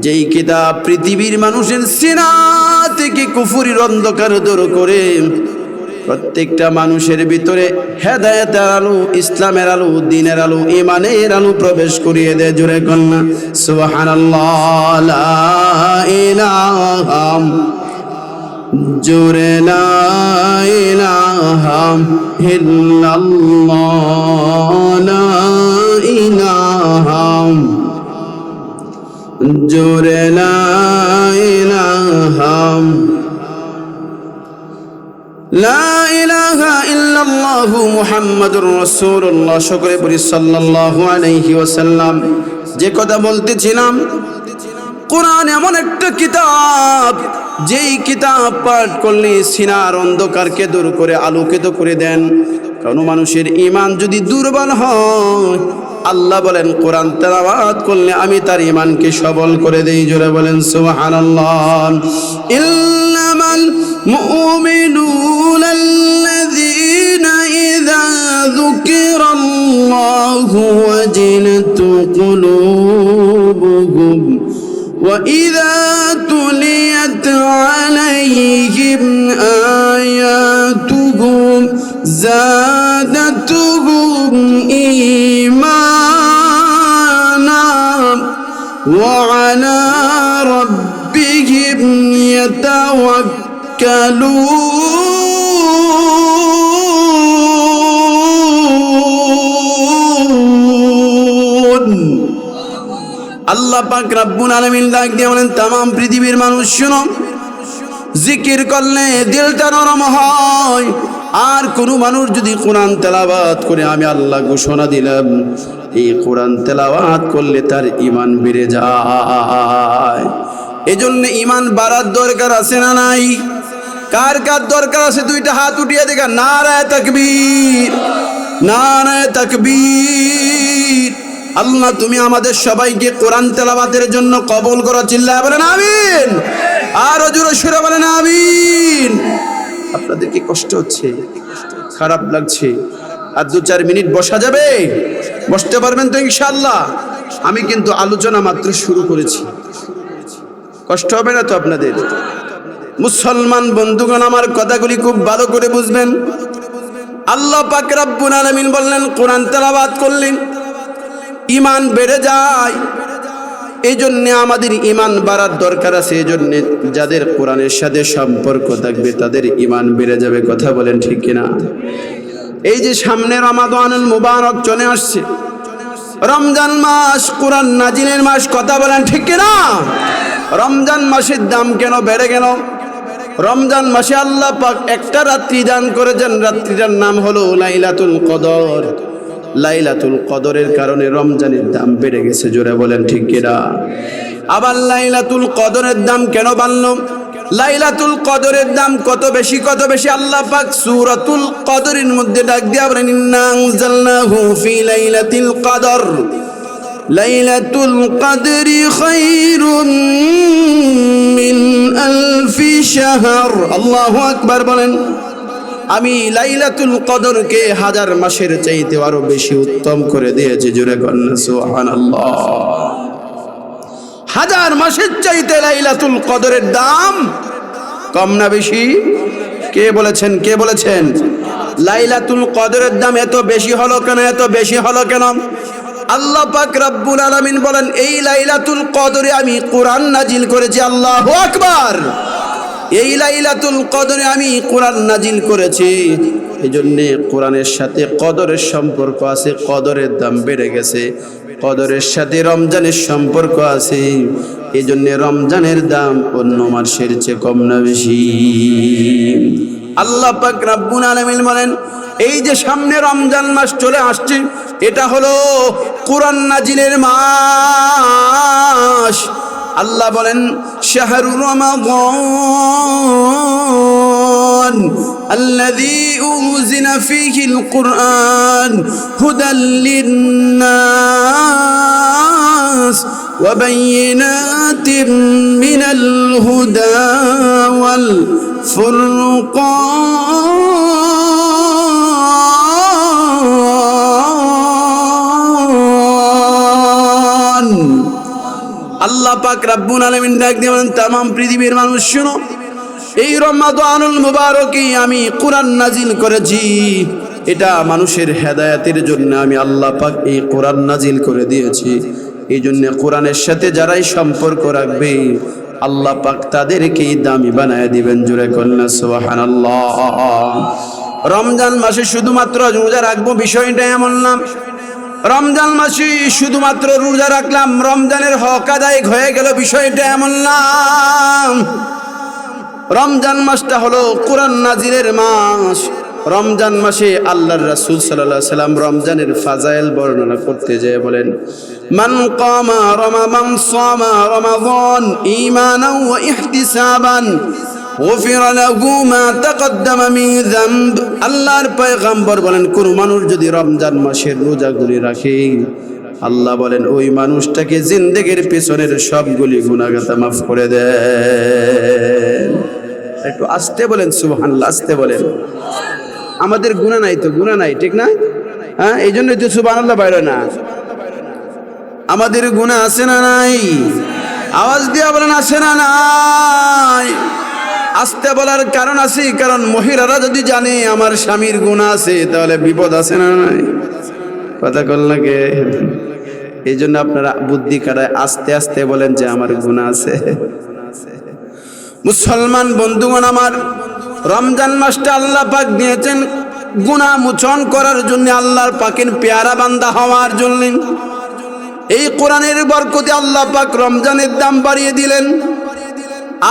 যেই কিতাব পৃথিবীর মানুষের সিনা থেকে কুফরির অন্ধকার দূর করে প্রত্যেকটা মানুষের ভিতরে হেদায়েতের আলো, ইসলামের আলো, দ্বীনের আলো, ঈমানের আলো প্রবেশ করিয়ে দেয়। জোরে কন্যা সুবহানাল্লাহ। লা ইলাহা, জোরে লা ইলাহা ইল্লাল্লাহ, লা ইলাহা, জোরে লা ইলাহা, লা ইলাহা ইল্লাল্লাহ ইল্লাল্লাহু মুহাম্মাদুর রাসূলুল্লাহ, সকলে বলি সাল্লাল্লাহু আলাইহি ওয়াসাল্লাম। যে কথা বলতেছিলাম, কোরআন এমন একটা কিতাব, যেই কিতাব পাঠ করলে সিনার অন্ধকারকে দূর করে আলোকিত করে দেন। কোনো মানুষের ঈমান যদি দুর্বল হয়, আল্লাহ বলেন কোরআন তেলাওয়াত করলে আমি তার ঈমানকে সবল করে দেই। জোরে বলেন সুবহানাল্লাহ। ইন্নামাল মুমিনুনা আল্লাযীনা ইযা যুকিরাল্লাহু ওয়াজিলাত কুলুবুহুম وَإِذَا تُلِيَتْ عَلَيْهِمْ آيَاتُهُ زَادَتْهُمْ إِيمَانًا وَعَلَى رَبِّهِمْ يَتَوَكَّلُونَ। আল্লাহ পাক রব্বুল আলামিন ডাক দিয়ে বলেন, तमाम পৃথিবীর মানুষ শুনো, জিকির করলে দিলটা নরম হয়। আর কোন মানুষ যদি কোরআন তেলাওয়াত করে, আমি আল্লাহ ঘোষণা দিলাম এই কোরআন তেলাওয়াত করলে তার ঈমান বেড়ে যায়। এজন্য ঈমান বাড়ার দরকার আছে না নাই? কার কার দরকার আছে? দুইটা হাত উঠিয়ে দেখা। নারায়ে তাকবীর, নারায়ে তাকবীর। আল্লাহ তুমি আমাদের সবাইকে কোরআন তেলাওয়াতের জন্য কবুল করো। চিল্লায় বলেন আমিন। আরো জোরে সুরে বলেন আমিন। আপনাদের কি কষ্ট হচ্ছে? খারাপ লাগছে? আর 2-4 মিনিট বসা যাবে? বসতে পারবেন তো ইনশাআল্লাহ? আমি কিন্তু আলোচনা মাত্র শুরু করেছি, কষ্ট হবে না তো আপনাদের? মুসলমান বন্ধুগণ, আমার কথাগুলি খুব ভালো করে বুঝবেন। আল্লাহ পাক রব্বুল আলামিন বললেন কোরআন তেলাওয়াত করলেন ঈমান বেড়ে যায়। এই জন্য আমাদের ঈমান বাড়ার দরকার আছে। এই জন্য যাদের কোরআনের সাথে সম্পর্ক থাকবে তাদের ঈমান বেড়ে যাবে। কথা বলেন ঠিক কিনা? এই যে সামনে রমাদানুল মুবারক চলে আসছে, রমজান মাস, কোরআন নাজিলের মাস। কথা বলেন ঠিক কিনা? রমজান মাসের দাম কেন বেড়ে গেল? রমজান মাসে আল্লাহ পাক একটা রাত্রি দান করেছেন, রাত্রিটার নাম হলো লাইলাতুল কদর। লাইলাতুল কদরের কারণে রমজানের দাম বেড়ে গেছে। জোরে বলেন ঠিক কিনা? আবার লাইলাতুল কদরের দাম কেন বাড়লো? লাইলাতুল কদরের দাম কত বেশি, কত বেশি? আল্লাহ পাক সূরাতুল কদরের মধ্যে ডাক দিয়া বলেন, ইন্না আনজালনাহু ফি লাইলাতিল কদর লাইলাতুল কদরি খায়রুম মিন আলফি শাহর। আল্লাহু আকবার বলেন। আমি লাইলাতুল কদরকে 1000 মাসের চাইতে আরো বেশি উত্তম করে দিয়েছি। জোরে কন্যা সুবহানাল্লাহ। 1000 মাসের চাইতে লাইলাতুল কদরের দাম কম না বেশি? কে বলেছেন? কে বলেছেন? লাইলাতুল কদরের দাম এত বেশি হলো কেন? এত বেশি হলো কেন? আল্লাহ পাক রব্বুল আলামিন বলেন, এই লাইলাতুল কদরে আমি কোরআন নাজিল করেছি। আল্লাহু আকবার। এই লাইলাতুল কদরে আমি কোরআন নাজিল করেছি। এজন্য কোরআনের সাথে কদরের সম্পর্ক আছে, কদরের দাম বেড়ে গেছে। কদরের সাথে রমজানের সম্পর্ক আছে, এজন্য রমজানের দাম অন্য মাসের চেয়ে কম না বেশি? আল্লাহ পাক রব্বুল আলামিন বলেন, এই যে সামনে রমজান মাস চলে আসছে, এটা হলো কোরআন নাজিলের মাস। আল্লাহ বলেন, শাহরু রমাদান আল্লাযী উনজিলা ফীহিল কুরআন হুদাল লিন-নাস ওয়া বায়িনাতিন মিনাল হুদা ওয়াল ফুরকান। আল্লাহ পাক রব্বুল আলামিন ডাক দিয়ে বলেন, तमाम পৃথিবীর মানুষ শুনো, এই রমাদানুল মুবারকে আমি কোরআন নাজিল করেছি। এটা মানুষের হেদায়েতের জন্য আমি আল্লাহ পাক এই কোরআন নাজিল করে দিয়েছি। এই জন্য কোরআনের সাথে যারাই সম্পর্ক রাখবে আল্লাহ পাক তাদেরকেই দামি বানায় দিবেন। জোরে কন্যা সুবহানাল্লাহ। রমজান মাসে শুধুমাত্র রোজা রাখবো বিষয়টা এমন না। রমজান মাসে শুধুমাত্র রোজা রাখলাম, রমজানের হক আদায় হয়ে গেল, বিষয়টা এমন না। রমজান মাসটা হলো কোরআন নাজিলের মাস। রমজান মাসে আল্লাহর রাসূল সাল্লাল্লাহু আলাইহি সাল্লাম রমজানের ফাজাইল বর্ণনা করতে যেয়ে বলেন, মান কামা মান সামা রমাদান ঈমানান ওয়া ইহতিসাবান গুফিরা লাহু মা তাকদ্দামা মিন যামব। আল্লাহর পয়গম্বর বলেন, কোন মানুষ যদি রমজান মাসের রোজাগুলি রাখে, আল্লাহ বলেন ওই মানুষটাকে জিন্দেগির পেছনের সবগুলি গুনাহ মাফ করে দেন। একটু আস্তে বলেন সুবহানাল্লাহ, আস্তে বলেন। আমাদের গুনাহ নাই তো, গুনাহ নাই, ঠিক না? হ্যাঁ, এই জন্যই তো সুবহানাল্লাহ বাইরে না। আমাদের গুনাহ আছে না নাই? আওয়াজ দিয়া বলেন আছে না নাই? আস্তে বলার কারণ আছে, কারণ মহিলারা যদি জানে আমার স্বামীর গুনাহ আছে তাহলে বিপদ আছে না নাই? কথা কল লাগে। এই জন্য আপনারা বুদ্ধি কাটায় আস্তে আস্তে বলেন যে আমার গুনাহ আছে। মুসলমান বন্ধুগণ আমার, রমজান মাসটা আল্লাহ পাক দিয়েছেন গুনাহ মোচন করার জন্য, আল্লাহর পাকের পেয়ারা বান্দা হওয়ার জন্য। এই কোরআনের বরকতে আল্লাহ পাক রমজানের দাম বাড়িয়ে দিলেন।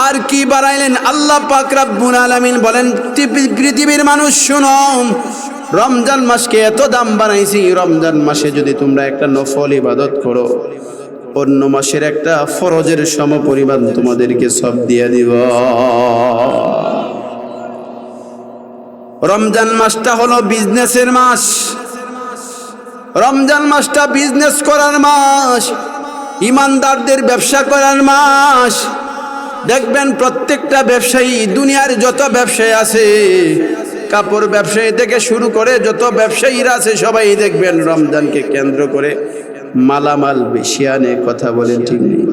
আর কি বাড়াইলেন? আল্লাহ পাক রব্বুল আলামিন বলেন, পৃথিবীর মানুষ শুনো, রমজান মাসকে এত দাম বানাইছি, রমজান মাসে যদি তোমরা একটা নফল ইবাদত করো, অন্য মাসের একটা ফরজের সমপরিমাণ তোমাদেরকে সব দিয়ে দিব। রমজান মাসটা হলো বিজনেসের মাস। রমজান মাসটা বিজনেস করার মাস, ইমানদারদের ব্যবসা করার মাস। দেখবেন প্রত্যেকটা ব্যবসায়ী, দুনিয়ার যত ব্যবসায়ী আছে, কাপড় ব্যবসায়ী থেকে শুরু করে যত ব্যবসায়ীরা আছে, সবাই দেখবেন রমজানকে কেন্দ্র করে মালামাল বেশি আনে। কথা বলেন ঠিক নেই?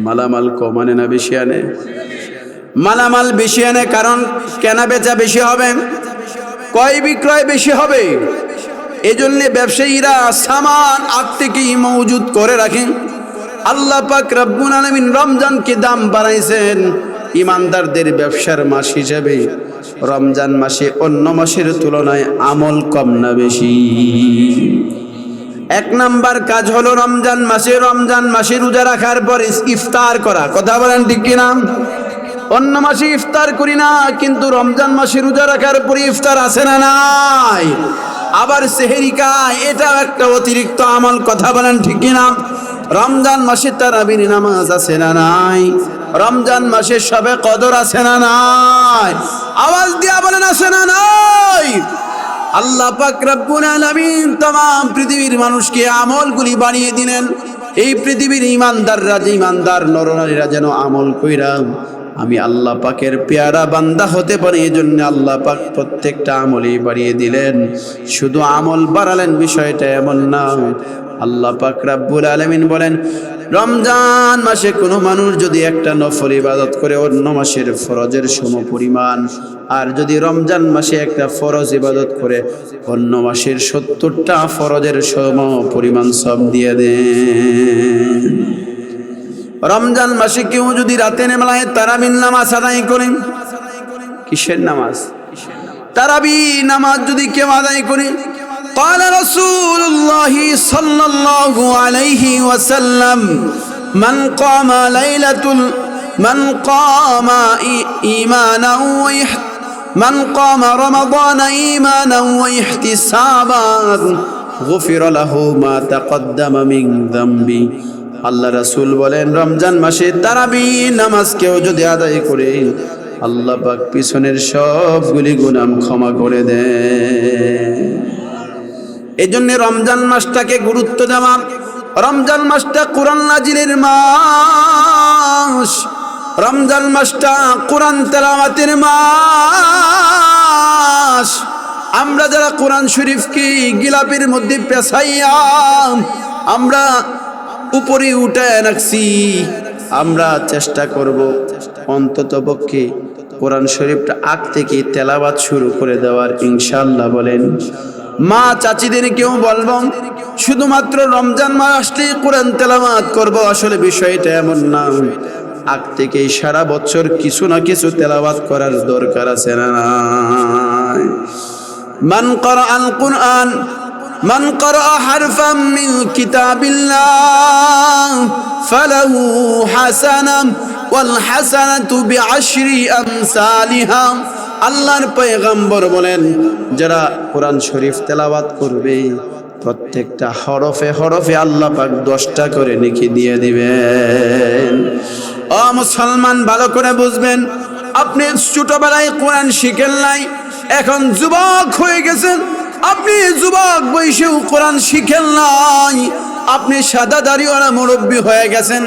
মালামাল কম আনে না বেশি আনে? মালামাল বেশি আনে, কারণ কেনা বেচা বেশি হবে, ক্রয় বিক্রয় বেশি হবে। এই জন্য ব্যবসায়ীরা সামান আগ থেকেই মজুদ করে রাখেন। আল্লাহ পাক রব্বুল আলামিন রমজানকে দাম বাড়াইছেন ইমানদারদের ব্যবসার মাস হিসেবে। রমজান মাসে অন্য মাসের তুলনায় আমল কম না বেশি? এক নাম্বার কাজ হলো রমজান মাসে রোজা রাখার পর ইফতার করা। কথা বলেন ঠিক কিনা? অন্য মাসে ইফতার করি না, কিন্তু রমজান মাসে রোজা রাখার পর ইফতার আছে না নাই? আবার সেহরি খায়, এটাও একটা অতিরিক্ত আমল। কথা বলেন ঠিক কিনা? রমজান মাসে তারাবির নামাজ আছে না নাই? রমজান মাসে শবে কদর আছে না নাই? আওয়াজ দিয়া বলেন আছে না নাই? আল্লাহ পাক রব্বুল আলামিন तमाम পৃথিবীর মানুষকে আমলগুলি বানিয়ে দিলেন। এই পৃথিবীর ইমানদার নরনারীরা যেন আমল কইরা আমি আল্লাহ পাকের পেয়ারা বান্দা হতে পারি। এই জন্য আল্লাহ পাক প্রত্যেকটা আমলই বাড়িয়ে দিলেন। শুধু আমল বাড়ালেন বিষয়টা এমন না। আল্লাহ পাক রব্বুল আলামিন বলেন, রমজান মাসে কোনো মানুষ যদি একটা নফল ইবাদত করে অন্য মাসের ফরজের সমপরিমাণ, আর যদি রমজান মাসে একটা ফরজ ইবাদত করে অন্য মাসের 70টা ফরজের সমপরিমাণ সব দিয়ে দেন। রমজান মাসে কেউ যদি রাতে নেমলায় তারাবির নামাজ আদায় করে, কিসের নামাজ? তারাবি নামাজ যদি কেউ আদায় করে, قال رسول الله صلى الله عليه وسلم من قام رمضان إيمانا واحتسابا غفر له ما تقدم من ذنبه। আল্লাহ রাসূল বলেন, রমজান মাসে তারাবি নামাজ কেউ যদি আদায় করে, আল্লাহ পাক পিছনের সবগুলি গুনাহ ক্ষমা করে দেন। এই জন্য রমজান মাসটাকে গুরুত্ব দেওয়া। রমজান মাসটা কোরআন নাজিলের মাস, রমজান মাসটা কোরআন তেলাওয়াতের মাস। আমরা যারা কোরআন শরীফকে গিলাপের মধ্যে পেছাইয়া আমরা উপরে উঠায় রাখছি, আমরা চেষ্টা করব অন্ততপক্ষে কোরআন শরীফটা আগ থেকে তেলাওয়াত শুরু করে দেওয়ার, ইনশাআল্লাহ বলেন। মা চাচিদেরকেও বলবো শুধুমাত্র রমজান মাস আসলেই কোরআন তেলাওয়াত করব, আসলে বিষয়টা এমন না। আগ থেকেই সারা বছর কিছু না কিছু তেলাওয়াত করার দরকার আছে না? মান ক্বারাআল কুরআন মান ক্বারাআ হারফাম মিন কিতাবিল্লাহ ফালাহু হাসানাহ ওয়াল হাসানাতু বিআশরি আমসালিহা। আল্লাহর পয়গম্বর বলেন যারা কোরআন শরীফ তেলাওয়াত করবে প্রত্যেকটা হরফে হরফে আল্লাহ পাক 10টা করে নেকি দিয়ে দিবেন। ও মুসলমান ভালো করে বুঝবেন, আপনি ছোটবেলায় কোরআন শিখেন নাই, এখন যুবক হয়ে গেছেন, আপনি যুবক বয়সেও কোরআন শিখেন নাই, আপনি সাদা দাড়িওয়ালা মুরব্বী হয়ে গেছেন,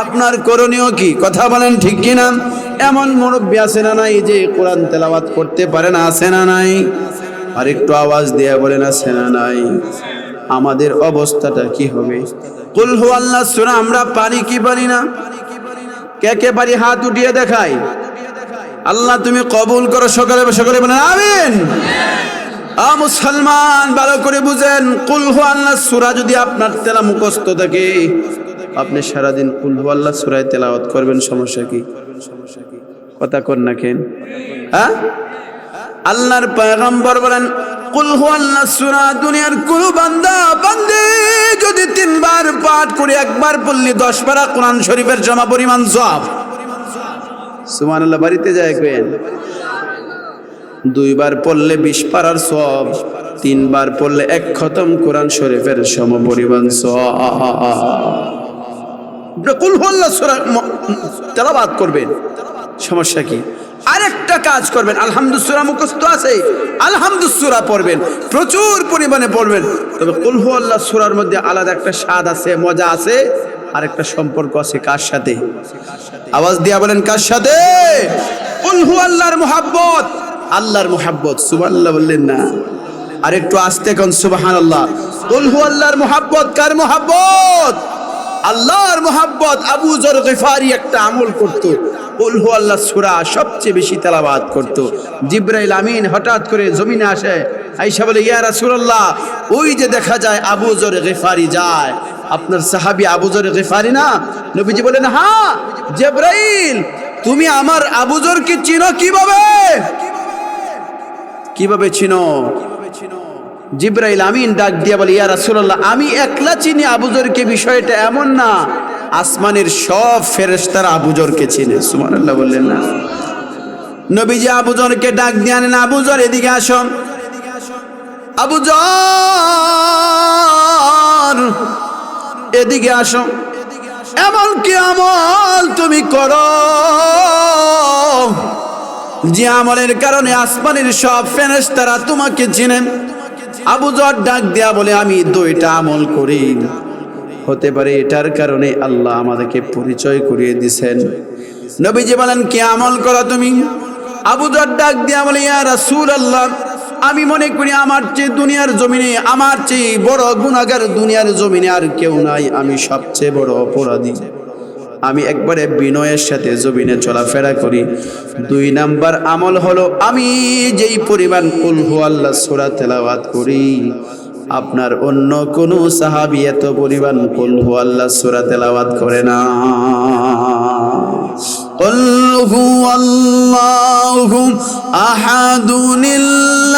আপনার করণীয় কি? কথা বলেন ঠিক কিনা? এমন মুরব্বী আছে না নাই যে কোরআন তেলাওয়াত করতে পারে না? আছে না নাই? আর একটু আওয়াজ দিয়ে বলেন আছে না নাই? আমাদের অবস্থাটা কি হবে? কুল হুয়াল্লাহ সূরা আমরা পারি কি পারি না? কে কে পারি হাত উঠিয়ে দেখাই। আল্লাহ তুমি কবুল করো, সকালে সকালে বলেন আমিন। মুসলমান ভালো করে বুঝেন, কুল হুয়াল্লাহ সূরা যদি আপনার তেলা মুখস্থ থাকে, আপনি সারাদিন কুল হুয়াল্লাহ সূরায় তেলাওয়াত করবেন, সমস্যা কি? কথা কর না কেন? হ্যাঁ, আল্লাহর পয়গম্বর বলেন কুল হুয়াল্লাহ সূরা দুনিয়ার কোন বান্দা বান্দি যদি 3 বার পাঠ করে, একবার পড়লে 10 পারা কোরআন শরীফের জমা পরিমাণ সওয়াব। সুবহানাল্লাহ। বাড়িতে যায় কেন? 2 বার পড়লে 20 পারার সওয়াব, 3 বার পড়লে 1 খতম কোরআন শরীফের সম পরিমাণ সওয়াব। কুল হুয়াল্লাহ সূরা তেলাওয়াত করবেন, সমস্যা কি? আরেকটা কাজ করবেন, আলহামদুলিল্লাহ সূরা মুখস্থ আছে, আলহামদুলিল্লাহ সূরা পড়বেন, প্রচুর পরিমাণে পড়বেন। তবে কুল হুয়াল্লাহ সূরার মধ্যে আলাদা একটা স্বাদ আছে, মজা আছে, আর একটা সম্পর্ক আছে। কার সাথে? আওয়াজ দিয়া বলেন কার সাথে? কুল হুয়াল্লাহর মুহাব্বত, আল্লাহর মুহাব্বত। সুবহানাল্লাহ বললেন না? আর একটু আস্তে কোন সুবহানাল্লাহ। কুল হুয়াল্লাহর মুহাব্বত কার মুহাব্বত? আল্লাহর মুহাব্বত। আবু যর গিফারি একটা আমল করত, কুল হুয়াল্লাহ সূরা সবচেয়ে বেশি তেলাওয়াত করত। জিবরাইল আমিন হঠাৎ করে জমিনে আসে, আয়েশা বলে ইয়া রাসূলুল্লাহ, ওই যে দেখা যায় আবু যর গিফারি যায়, আপনার সাহাবী আবু যর গিফারি না? নবীজি বলেন হ্যাঁ। জিবরাইল, তুমি আমার আবু যরকে চিনো কিভাবে? কিভাবে চিনো? জিবরাইল আমিন ডাক দিয়া বলে ইয়া রাসূলুল্লাহ, আমি একলা চিনি আবু যরকে, বিষয়টা এমন না, আসমানের সব ফেরেশতারা আবু যরকে চিনে। সুবহানাল্লাহ বললেন না? নবীজি আবু যরকে ডাক দিয়ে আনেন, আবু যর এদিকে আসো। আবু যর এদিকে আসো, এমন কি আমল তুমি করো যে আমলের কারণে আসমানের সব ফেরেশতারা তোমাকে চিনে? আবু যর ডাক দেয়া বলে আমি 2টা আমল করি, হতে পারে এটার কারণে আল্লাহ আমাদেরকে পরিচয় করিয়ে দিয়েছেন। নবীজি বলেন কি আমল করো তুমি? আবু যর ডাক দেয়া বলে ইয়া রাসূলুল্লাহ, আমি মনে করি আমার চেয়ে দুনিয়ার জমিনে, আমার চেয়ে বড় গুনাহগার দুনিয়ার জমিনে আর কেউ নাই, আমি সবচেয়ে বড় অপরাধী। আমি একবারে বিনয়ের সাথে জমিনে চলাফেরা করি। 2 নাম্বার আমল হলো আমি যেই পরিমাণ কুল হুয়াল্লাহ সূরা তেলাওয়াত করি, আপনার অন্য কোন সাহাবী এত পরিমাণ কুল হুয়াল্লাহ সূরা তেলাওয়াত করে না। কুল হুয়াল্লাহু আহাদুনিল্লাহুস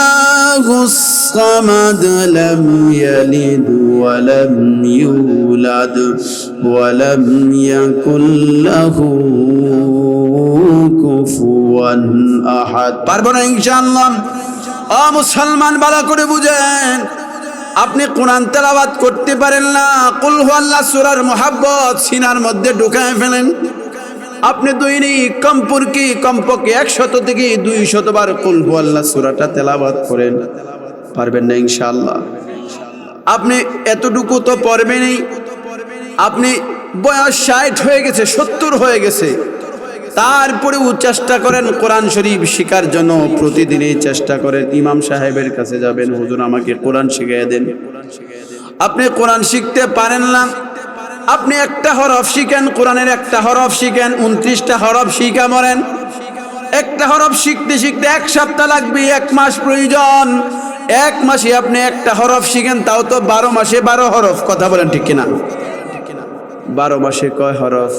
সামাদ লাম ইয়ালিদ ওয়া লাম ইউলাদ ওয়া লাম ইয়াকুল লাহু কুফুয়ান আহাদ। পারবো না ইনশাআল্লাহ? ও মুসলমান ভালো করে বুঝেন, আপনি কোরআন তেলাওয়াত করতে পারেন না, কুল হুয়াল্লাহ সূরার মুহাব্বত সিনার মধ্যে ঢুকায় ফেলেন। আপনি দৈনিক কমপক্ষে 100 থেকে 200 বার কুল হুয়াল্লাহ সূরাটা তেলাওয়াত করেন, পারবেন না ইনশাআল্লাহ? আপনি এতটুকু তো পড়বেনই, আপনি বয়স 60 হয়ে গেছে, 70 হয়ে গেছে, তারপরেও চেষ্টা করেন কোরআন শরীফ শেখার জন্য। প্রতিদিনই চেষ্টা করেন, ইমাম সাহেবের কাছে যাবেন, হুজুর আমাকে কোরআন শিখিয়ে দেন। আপনি কোরআন শিখতে পারেন না, আপনি একটা হরফ শিখেন, কোরআনের একটা হরফ শিখেন, 29টা হরফ শিখা মরেন। একটা হরফ শিখতে শিখতে 1 সপ্তাহ লাগবে, 1 মাস প্রয়োজন। 1 মাসে আপনি একটা হরফ শিখেন, তাও তো 12 মাসে 12 হরফ। কথা বলেন ঠিক কিনা? 12 মাসে কয় হরফ?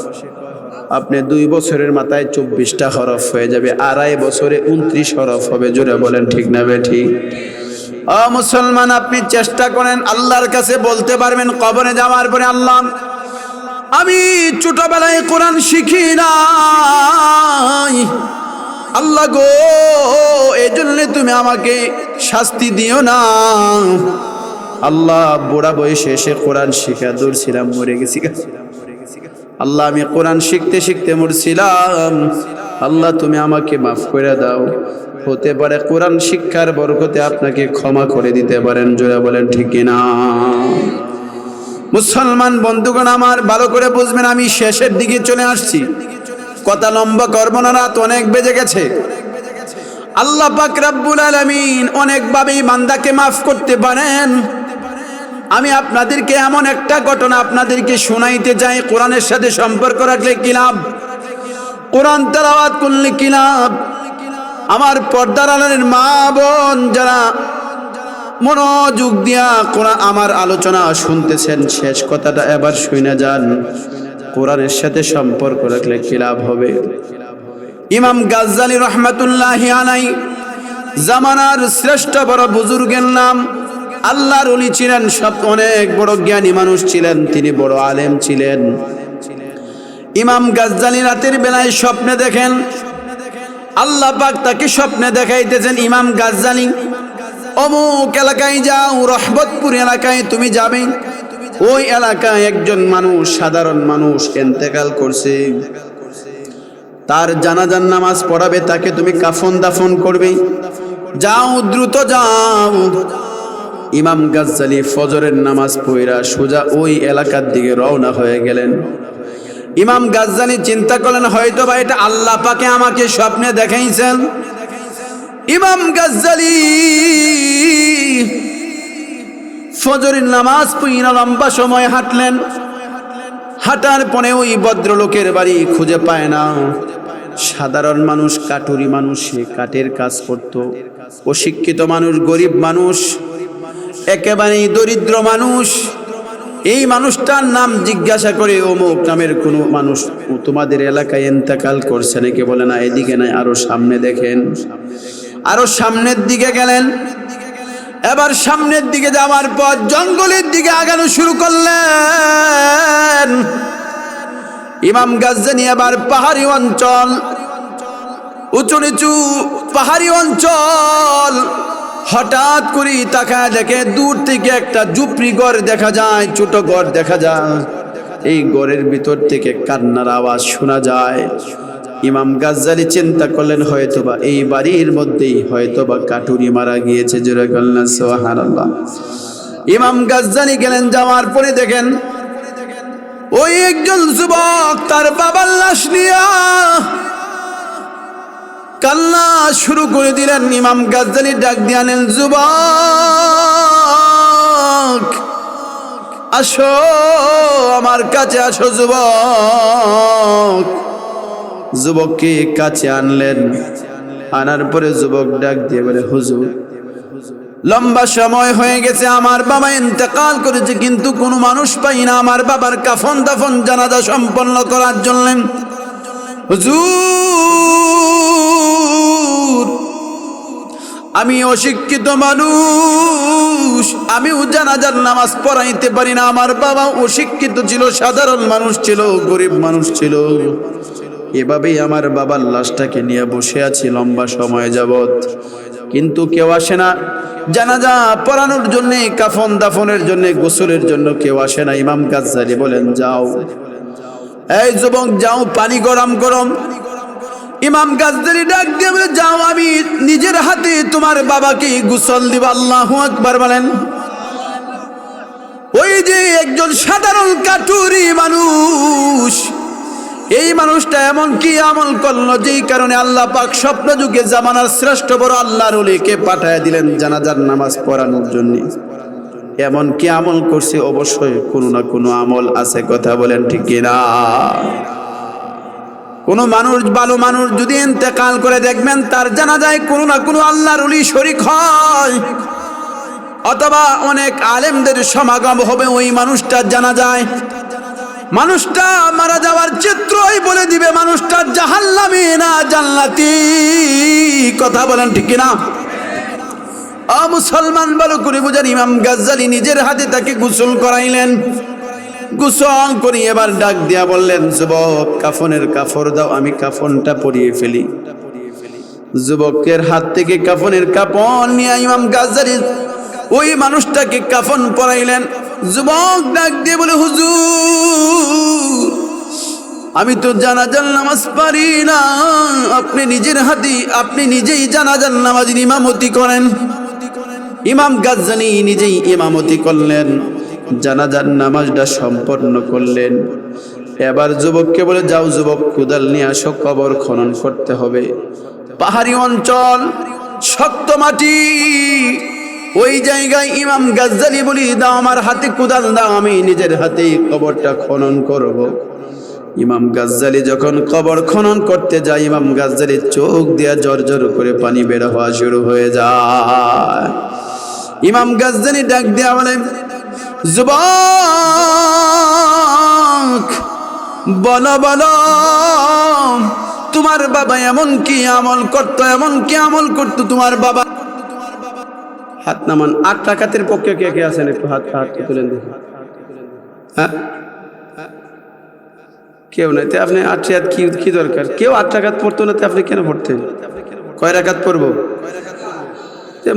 আপনি 2 বছরের মাথায় 24টা হরফ হয়ে যাবে, 2.5 বছরে 29 হরফ হবে। জোরে বলেন ঠিক না বেঠিক? ও মুসলমান, আপনি চেষ্টা করেন, আল্লাহর কাছে বলতে পারবেন কবরে যাওয়ার পরে, আল্লাহ আমি ছোটবেলায় কোরআন শিখি নাই, আল্লাহ গো, এই জন্য তুমি আমাকে শাস্তি দিও না। আল্লাহ, বুড়া বয়সে এসে কোরআন শিখা দূরছিলাম, মরে গেছি। আল্লাহ, আমি কোরআন শিখতে শিখতে মরছিলাম। আল্লাহ, তুমি আমাকে মাফ করে দাও। হতে পারে কোরআন শিক্ষার বরকতে আপনাকে ক্ষমা করে দিতে পারেন। জোরে বলেন ঠিক কিনা? মুসলমান বন্ধুগণ আমার, ভালো করে বুঝবেন, আমি শেষের দিকে চলে আসছি, কথা লম্বা করব না, রাত অনেক বেজে গেছে। আল্লাহ পাক রব্বুল আলামিন অনেকভাবেই বান্দাকে মাফ করতে পারেন। আমি আপনাদেরকে এমন একটা ঘটনা আপনাদেরকে শোনাইতে চাই। কোরআনের সাথে সম্পর্ক রাখলে কি লাভ, কোরআন তেলাওয়াত করলে কি লাভ। আমার পর্দার আড়ালের মা বোন যারা মনোযোগ দিয়া কোরআন আমার আলোচনা শুনতেছেন, শেষ কথাটা এবার শুনে যান। কোরআনের সাথে সম্পর্ক রাখলে কি লাভ হবে। ইমাম গাজ্জালী রহমাতুল্লাহি আলাইহি জামানার শ্রেষ্ঠ বড় বুজুর্গের নাম, আল্লাহর ওলি ছিলেন, সব অনেক বড় জ্ঞানী মানুষ ছিলেন, তিনি বড় আলেম ছিলেন। ইমাম গাজ্জালী রাতের বেলায় স্বপ্নে দেখেন, আল্লাহ পাক তাকে স্বপ্নে দেখাইতেছেন, ইমাম গাজ্জালী অমুক এলাকায় যাও, রহমতপুর এলাকায় তুমি যাবে। ওই এলাকায় একজন মানুষ, সাধারণ মানুষ ইন্তেকাল করছে, তার জানাজার নামাজ পড়াবে, তাকে তুমি কাফন দাফন করবে। যাও, দ্রুত যাও। ইমাম গাজ্জালী ফজরের নামাজ পড়া সোজা ওই এলাকার দিকে রওনা হয়ে গেলেন। ইমাম গাজ্জালী চিন্তা করলেন, হয়তো বা এটা আল্লাহ পাকে আমাকে স্বপ্নে দেখাইছেন। ইমাম গাজ্জালী ফজরের নামাজ পড়া লম্বা সময় হাঁটলেন। হাঁটার পরে ওই ভদ্রলোকের বাড়ি খুঁজে পায় না। সাধারণ মানুষ, কাটুরি মানুষ, সে কাঠের কাজ করত। অশিক্ষিত মানুষ, গরিব মানুষ, একেবারেই দরিদ্র মানুষ। এই মানুষটার নাম জিজ্ঞাসা করে, অমুক নামের কোনো মানুষ তোমাদের এলাকায় ইন্তেকাল করছে নাকি? বলে না, এদিকে নাই, আরো সামনে দেখেন। আরো সামনের দিকে গেলেন। এবার সামনের দিকে যাওয়ার পর জঙ্গলের দিকে আগানো শুরু করলেন। ইমাম গাজ্জালী এবার পাহাড়ি অঞ্চল, উঁচু নিচু পাহাড়ি অঞ্চল, হঠাৎ করে তাকায় দেখে দূর থেকে একটা ঝুপড়ি ঘর দেখা যায়, ছোট ঘর দেখা যায়। এই ঘরের ভিতর থেকে কান্নার আওয়াজ শোনা যায়। ইমাম গাজ্জালী চিন্তা করলেন, হয়তোবা এই বাড়ির মধ্যেই হয়তোবা কাটুরি মারা গিয়েছে। জোরে বলেন সুবহানাল্লাহ। ইমাম গাজ্জালী গেলেন, যাওয়ার পরে দেখেন ওই একজন যুবক তার বাবার লাশ নিয়ে কান্না শুরু করে দিলেন। ইমাম গাজ্জালী ডাক দিয়ে আনেন, যুবক আসো, আমার কাছে আসো। যুবক, যুবককে কাছে আনলেন। আনার পরে যুবক ডাক দিয়ে বলে, হুজুর, লম্বা সময় হয়ে গেছে, আমার বাবা ইন্তেকাল করেছে, কিন্তু কোনো মানুষ পাই না আমার বাবার কাফন দাফন জানাজা সম্পন্ন করার জন্য। হুজুর, আমি অশিক্ষিত মানুষ, আমিও জানাজার নামাজ পড়াইতে পারি না। আমার বাবা অশিক্ষিত ছিল, সাধারণ মানুষ ছিল, গরিব মানুষ ছিল। এভাবেই আমার বাবার লাশটাকে নিয়ে বসে আছি লম্বা সময় যাবত, কিন্তু কেউ আসে না। জানাজা পড়ানোর জন্য, কাফন দাফনের জন্য, গোসলের জন্য কেউ আসে না। ইমাম গাজ্জালী বলেন, যাও, এই যুবক যাও, পানি গরম গরম। ইমাম গাজ্জালী ডাক দিয়ে বলে, যাও, আমি নিজের হাতে তোমার বাবাকে গোসল দিব। আল্লাহু আকবার বলেন। ওই যে একজন সাধারণ কাটুরি মানুষ, এই মানুষটা এমন কি আমল করলো যেই কারণে আল্লাহ পাক স্বপ্ন যুগে জামানার শ্রেষ্ঠ বড় আল্লাহর ওলিকে পাঠায় দিলেন জানাজার নামাজ পড়ানোর জন্য। এমন কি আমল করছে? অবশ্যই কোনো না কোনো আমল আছে, কথা বলেন ঠিক কিনা? কোনো মানুষ, ভালো মানুষ যদি ইন্তেকাল করে, দেখবেন তার জানাজায় কোনো না কোনো আল্লাহর ওলি শরীক হয়, অথবা অনেক আলেমদের সমাগম হবে ওই মানুষটার জানাজায়। মানুষটা মারা যাওয়ার চিত্রই বলে দিবে মানুষটা জাহান্নামী না জান্নাতি, কথা বলেন ঠিক কিনা? মুসলমান ভালো করে বুঝেন। ইমাম গাজ্জালী নিজের হাতে তাকে গোসল করাইলেন। গোসল করে এবার ডাক দিয়া বললেন, যুবক, কাফনের কাপড় দাও, আমি কাফনটা পরিয়ে ফেলি। যুবকের হাত থেকে কাফনের কাপড় নিয়ে ইমাম গাজ্জালী ওই মানুষটাকে কাফন পরাইলেন। যুবক ডাক দিয়ে বলে, হুজুর আমি তো জানাজার নামাজ পারি না, আপনি নিজের হাতে আপনি নিজেই জানাজার নামাজের ইমামতি করেন। ইমাম গাজ্জালী নিজেই ইমামতি করলেন, জানাজার নামাজটা সম্পন্ন করলেন। এবার যুবককে বলে, যাও যুবক, কোদাল নিয়ে আসো, কবর খনন করতে হবে। পাহাড়ি অঞ্চল, শক্ত মাটি, ওই জায়গায় ইমাম গাজ্জালী বলি, দাও আমার হাতে কোদাল দাও, আমি নিজের হাতেই কবরটা খনন করব। ইমাম গাজ্জালী যখন কবর খনন করতে যায়, ইমাম গাজ্জালীর চোখ দিয়া জর্জর করে পানি বের হওয়া শুরু হয়ে যায়। ইমাম গাজ্জালী ডাক দিয়া বলে, যুবক বলো বলো, তোমার বাবা এমন কি আমল করতো, এমন কি আমল করতো তোমার বাবা? হাত নামান। 8 রাকাতের পক্ষে কে কে আছেন? একটু হাত তুলেন দেখুন। হ্যাঁ, কেউ নাই। আপনি 8 রাকাত কি দরকার? কেউ 8 রাকাত পড়তো না, আপনি কেন পড়তেন? কয় রাকাত পড়বো?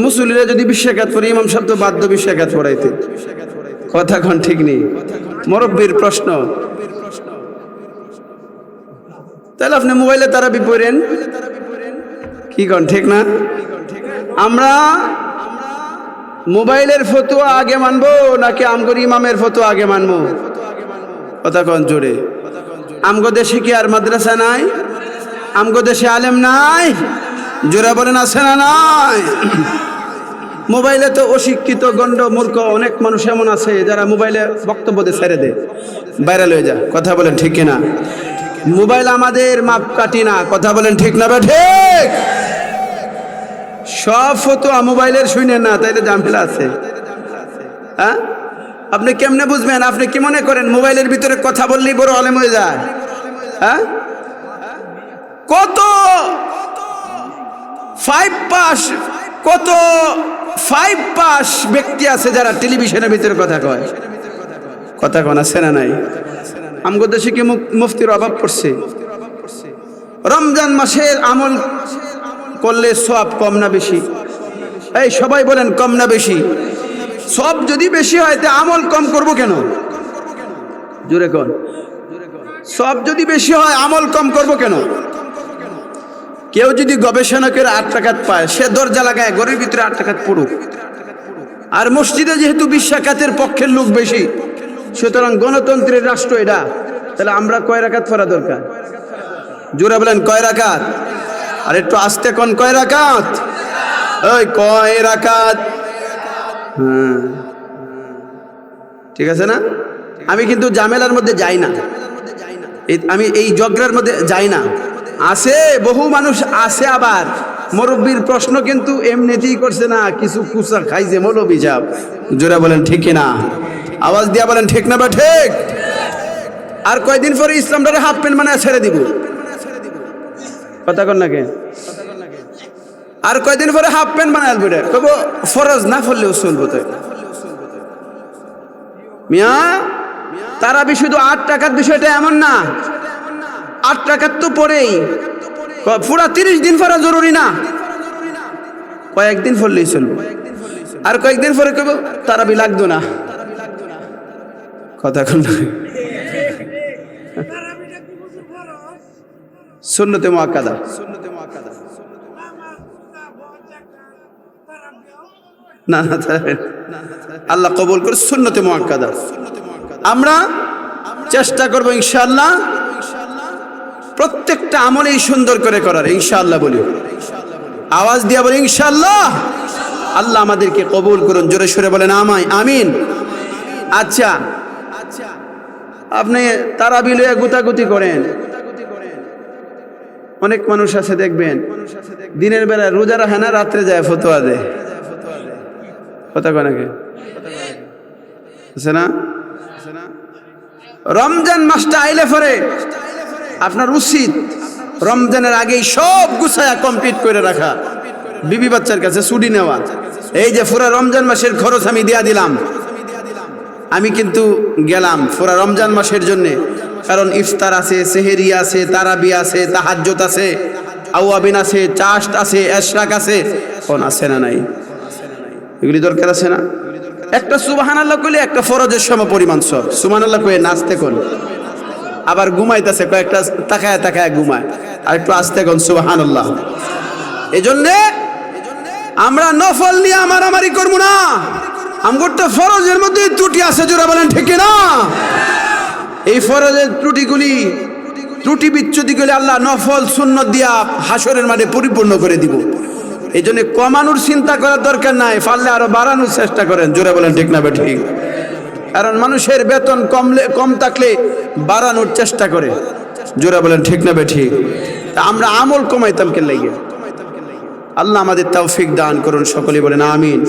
মুসল্লিরা যদি 20 রাকাত পড়ে, ইমাম সাহেব তো বাধ্য 20 রাকাত পড়াইতে। কথা কোন ঠিক নেই? মুরব্বির প্রশ্ন। তাহলে আপনি মোবাইলে তারাবি পড়েন, কি কোন ঠিক না? আমরা মোবাইলের ফতোয়া আগে মানবো নাকি আমগর ইমামের ফতোয়া আগে মানবো? কথা কোন জোরে? আমগো দেশে কি আর মাদ্রাসা নাই? আমগো দেশে আলেম নাই? জোরে বলেন, আছে না নাই? মোবাইলে তো অশিক্ষিত গণ্ড মূর্খ অনেক মানুষ এমন আছে যারা মোবাইলে বক্তব্য দিয়ে ছেড়ে দেয়, ভাইরাল হয়ে যায়। কথা বলেন ঠিক কিনা? মোবাইল আমাদের মাপকাঠি না। কথা বলেন ঠিক না? ঠিক। সব ফতোয়া মোবাইলের শুনেন না, তাইলে ঝামেলা আছে। হ্যাঁ, আপনি কেমনে বুঝবেন? আপনি কি মনে করেন মোবাইলের ভিতরে কথা বললেই বড় আলেম হয়ে যায়? হ্যাঁ, কত 5 পাস, কত 5 পাস ব্যক্তি আছে যারা টেলিভিশনের ভিতরে কথা কয়। কথা কোন আছে না নাই? আমগো দেশে কি মুফতির অভাব পড়ছে? রমজান মাসের আমল করলে সওয়াব কম না বেশি? এই সবাই বলেন, কম না বেশি? সব যদি বেশি হয় তে আমল কম করব কেন? জোরে কোন? সব যদি বেশি হয় আমল কম করব কেন? কেউ যদি গবেষণা করে 8 রাকাত পায়, সে দরজা লাগায় ঘরের ভিতরে 8 রাকাত পড়ুক। আর মসজিদে যেহেতু 20 রাকাতের পক্ষের লোক বেশি, সুতরাং গণতন্ত্রের রাষ্ট্র এটা, তাহলে আমরা কয় রাকাত পড়া দরকার? জোরে বলেন, কয় রাকাত? আর একটু আস্তে কোন, কয় রাকাত? ওই কয় রাকাত? হ্যাঁ, ঠিক আছে না? আমি কিন্তু ঝামেলার মধ্যে যাই না, আমি এই ঝগড়ার মধ্যে যাই না। আছে বহু মানুষ আছে, আবার মুরব্বির প্রশ্ন কিন্তু এমনিতেই করছে না, কিছু কুসা খাইছে মৌলবি সাহেব। জোরে বলেন ঠিক কিনা? আওয়াজ দিয়া বলেন ঠিক না? বা ঠিক। আর কয়দিন পরে ইসলামটারে হাফ প্যান্ট বানায় ছেড়ে দিব। কথা কন নাকি? আর কয়দিন পরে হাফ প্যান্ট বানায় বলে কব ফরজ না পড়লেও চলবো। তো মিয়া, তারাবি শুধু 8 টাকার বিষয়টা এমন না। 8 টাকার তো পরেই পুরা 30 দিন পড়া জরুরি না, কয়েকদিন পড়লেই চলবো। আর কয়েকদিন পরে কব তারাবি লাগতো না। কথা কোন? সুন্নতে মুআক্কাদা। না না, আল্লাহ কবুল করে সুন্নতে মুআক্কাদা। আমরা চেষ্টা করব ইনশাআল্লাহ প্রত্যেকটা আমলেই সুন্দর করে করার, ইনশাআল্লাহ বলি। আওয়াজ দিয়া বলি ইনশাআল্লাহ। আল্লাহ আমাদেরকে কবুল করুন। জোরে সরে বলেন আমিন। আচ্ছা, আপনি তারাবি লয়ে গুতাগুতি করেন। অনেক মানুষ আছে দেখবেন দিনের বেলা রোজা রাখে না, রাত্রে যায় ফতোয়া দেয়। কথা কয় নাকি? আছে না? রমজান মাসটা আইলে পরে আপনার উচিত রমজানের আগেই সব গুছায়া কমপ্লিট করে রাখা, বিবি বাচ্চার কাছে ছুটি নেওয়া। এই যে পুরা রমজান মাসের খরচ আমি দিয়া দিলাম, আমি কিন্তু গেলাম পুরা রমজান মাসের জন্যে, কারণ ইফতার আছে, সেহেরি আছে, তারাবি আছে, তাহাজ্জুদ আছে, আওয়াবিন আছে, চাষ্ট আছে, এশরাক আছে, কোন আছে না নাই? এগুলি দরকার আছে না? একটা সুবহানাল্লাহ কইলে একটা ফরজের সম পরিমাণ সব। সুবহানাল্লাহ কয়ে নাচতে কোন, আবার ঘুমাইতেছে কয়েকটা তাকায় তাকায় ঘুমায়, আর একটু আস্তে কোন সুবহানাল্লাহ। এই জন্যে আমরা নফল নিয়ে মারামারি করবো না। আমার তো ফরজের মধ্যে ত্রুটি আছে, জোরা বলেন ঠিক না? এই ফরজের ত্রুটিগুলি, ত্রুটি বিচ্যুতিগুলি আল্লাহ নফল সুন্নত দিয়া হাসরের মাঠে পরিপূর্ণ করে দিব। এই জন্য কমানোর চিন্তা করার দরকার নাই, পারলে আরো বাড়ানোর চেষ্টা করেন, জোরে বলেন ঠিক না ঠিক? কারণ মানুষের বেতন কম থাকলে বাড়ানোর চেষ্টা করে, জোরে বলেন ঠিক না ঠিক? তা আমরা আমল কমাইতাম কে লাগে? আল্লাহ আমাদের তৌফিক দান করুন, সকলে বলেন আমিন।